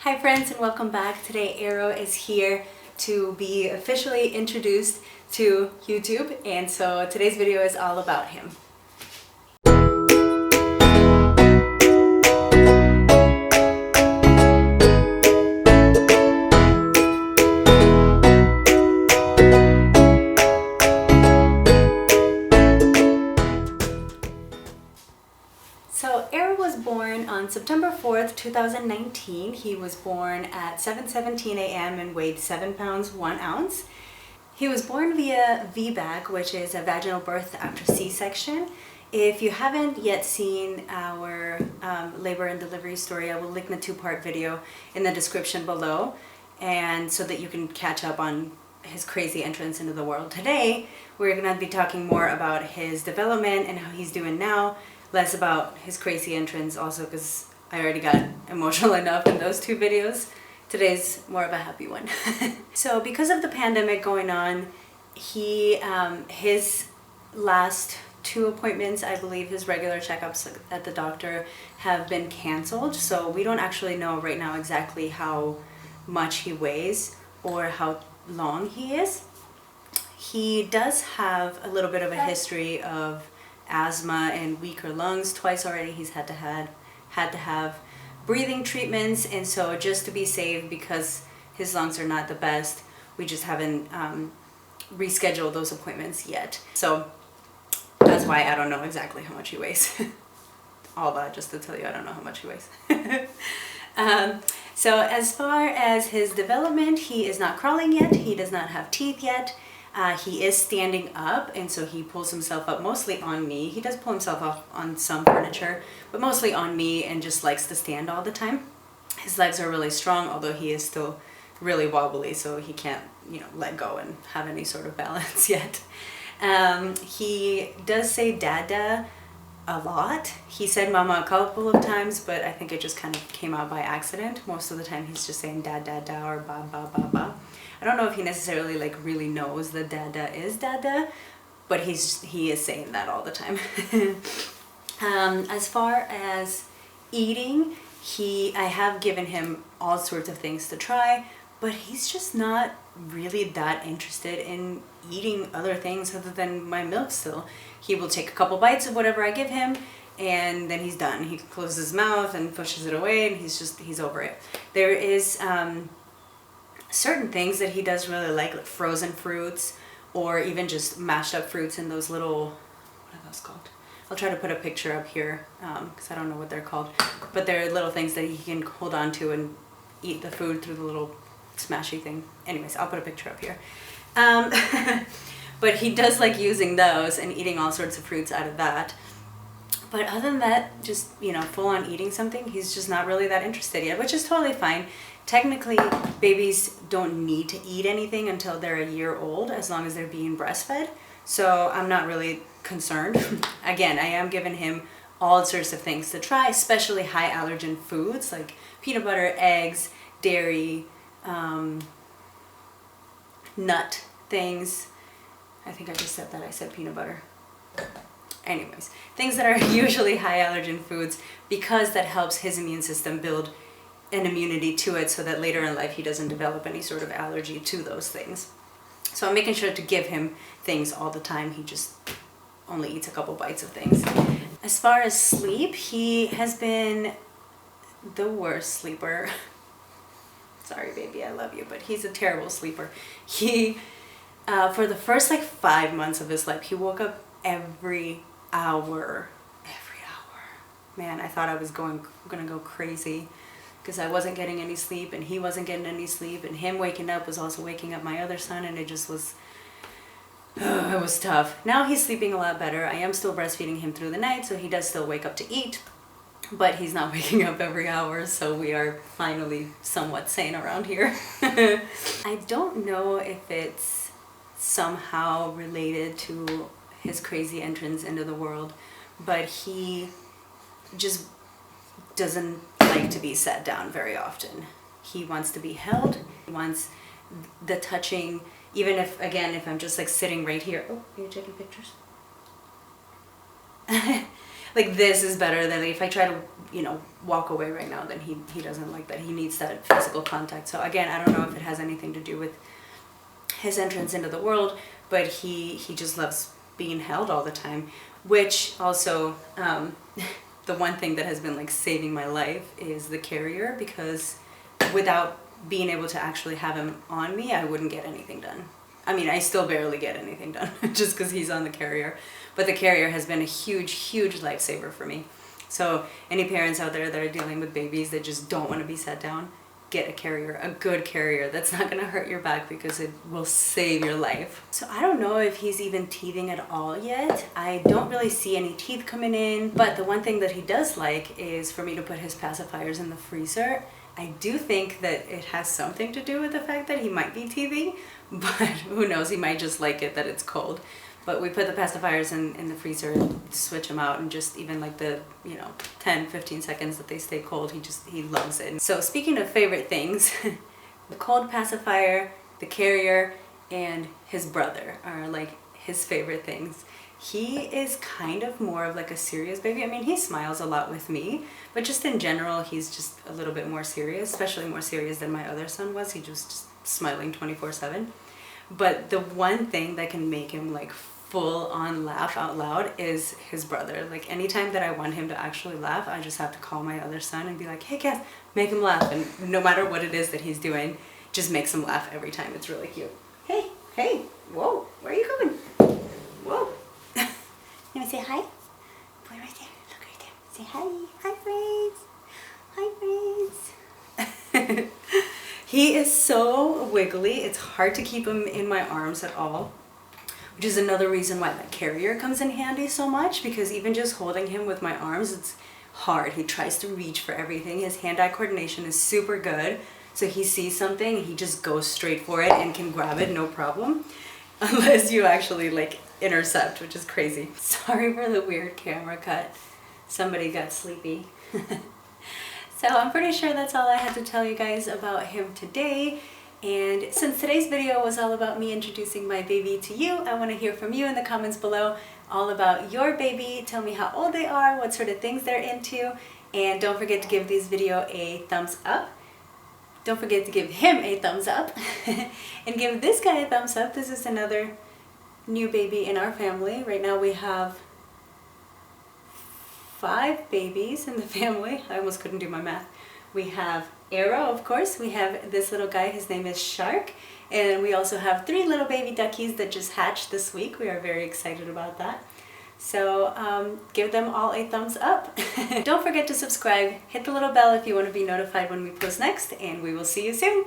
Hi friends and welcome back. Today Arrow is here to be officially introduced to YouTube, and so today's video is all about him. So Arrow was born on September 4th, 2019. He was born at 7:17 a.m. and weighed 7 pounds 1 ounce. He was born via VBAC, which is a vaginal birth after C-section. If you haven't yet seen our labor and delivery story, I will link the two-part video in the description below, and so that you can catch up on his crazy entrance into the world. Today, we're going to be talking more about his development and how he's doing now, less about his crazy entrance also because I already got emotional enough in those two videos. Today's more of a happy one. So because of the pandemic going on, his last 2 appointments, I believe his regular checkups at the doctor, have been canceled. So we don't actually know right now exactly how much he weighs or how long he is. He does have a little bit of a history of asthma and weaker lungs. Twice already he's had to have breathing treatments, and so just to be safe, because his lungs are not the best, we just haven't rescheduled those appointments yet. So that's why I don't know exactly how much he weighs. All that just to tell you I don't know how much he weighs. So as far as his development, he is not crawling yet. He does not have teeth yet. He is standing up, and so he pulls himself up mostly on me. He does pull himself up on some furniture, but mostly on me, and just likes to stand all the time. His legs are really strong, although he is still really wobbly, so he can't, let go and have any sort of balance yet. He does say dada a lot. He said mama a couple of times, but I think it just kind of came out by accident. Most of the time he's just saying da da da or ba ba ba ba. I don't know if he necessarily really knows that dada is dada, but he is saying that all the time. As far as eating, I have given him all sorts of things to try, but he's just not really that interested in eating other things other than my milk still. He will take a couple bites of whatever I give him, and then he's done. He closes his mouth and pushes it away, and he's over it. There is certain things that he does really like frozen fruits, or even just mashed up fruits in those little, what are those called? I'll try to put a picture up here because I don't know what they're called, but they're little things that he can hold on to and eat the food through the little smashy thing. Anyways, I'll put a picture up here. But he does like using those and eating all sorts of fruits out of that. But other than that, just, full on eating something, he's just not really that interested yet, which is totally fine. Technically, babies don't need to eat anything until they're a year old, as long as they're being breastfed. So I'm not really concerned. Again, I am giving him all sorts of things to try, especially high allergen foods like peanut butter, eggs, dairy, nut things. I think I just said that. I said peanut butter. Anyways, things that are usually high allergen foods, because that helps his immune system build an immunity to it, so that later in life he doesn't develop any sort of allergy to those things. So I'm making sure to give him things all the time. He just only eats a couple bites of things. As far as sleep, he has been the worst sleeper. Sorry, baby, I love you, but he's a terrible sleeper. He, for the first 5 months of his life, he woke up every hour. Man, I thought I was gonna go crazy because I wasn't getting any sleep and he wasn't getting any sleep, and him waking up was also waking up my other son, and it just was, it was tough. Now he's sleeping a lot better. I am still breastfeeding him through the night, so he does still wake up to eat, but he's not waking up every hour, so we are finally somewhat sane around here. I don't know if it's somehow related to his crazy entrance into the world, but he just doesn't like to be sat down very often. He wants to be held. He wants the touching, even if I'm just sitting right here. Oh, are you taking pictures? like this is better than, like, if I try to, you know, walk away right now, then he doesn't like that. He needs that physical contact. So again, I don't know if it has anything to do with his entrance into the world, but he just loves being held all the time, which also, the one thing that has been like saving my life is the carrier, because without being able to actually have him on me, I wouldn't get anything done. I mean, I still barely get anything done just because he's on the carrier, but the carrier has been a huge, huge lifesaver for me. So any parents out there that are dealing with babies that just don't want to be sat down, get a carrier, a good carrier that's not going to hurt your back, because it will save your life. So I don't know if he's even teething at all yet. I don't really see any teeth coming in, but the one thing that he does like is for me to put his pacifiers in the freezer. I do think that it has something to do with the fact that he might be teething, but who knows, he might just like it that it's cold. But we put the pacifiers in the freezer and switch them out, and just even like the, you know, 10-15 seconds that they stay cold, he loves it. So speaking of favorite things, the cold pacifier, the carrier, and his brother are like his favorite things. He is kind of more of like a serious baby. I mean, he smiles a lot with me, but just in general, he's just a little bit more serious, especially more serious than my other son was. He just smiling 24/7. But the one thing that can make him like full on laugh out loud is his brother. Like anytime that I want him to actually laugh, I just have to call my other son and be like, hey Cass, make him laugh. And no matter what it is that he's doing, just makes him laugh every time. It's really cute. Hey, hey, whoa, where are you going? Whoa. You want to say hi? Boy right there, look right there. Say hi. Hi friends. Hi friends. He is so wiggly. It's hard to keep him in my arms at all, which is another reason why that carrier comes in handy so much, because even just holding him with my arms, it's hard. He tries to reach for everything. His hand-eye coordination is super good. So he sees something and he just goes straight for it and can grab it, no problem. Unless you actually like intercept, which is crazy. Sorry for the weird camera cut. Somebody got sleepy. So I'm pretty sure that's all I had to tell you guys about him today. And since today's video was all about me introducing my baby to you, I want to hear from you in the comments below all about your baby. Tell me how old they are, what sort of things they're into, and don't forget to give this video a thumbs up. Don't forget to give him a thumbs up and give this guy a thumbs up. This is another new baby in our family. Right now we have 5 babies in the family. I almost couldn't do my math. We have Arrow, of course. We have this little guy, his name is Shark. And we also have 3 little baby duckies that just hatched this week. We are very excited about that. So give them all a thumbs up. Don't forget to subscribe. Hit the little bell if you want to be notified when we post next. And we will see you soon.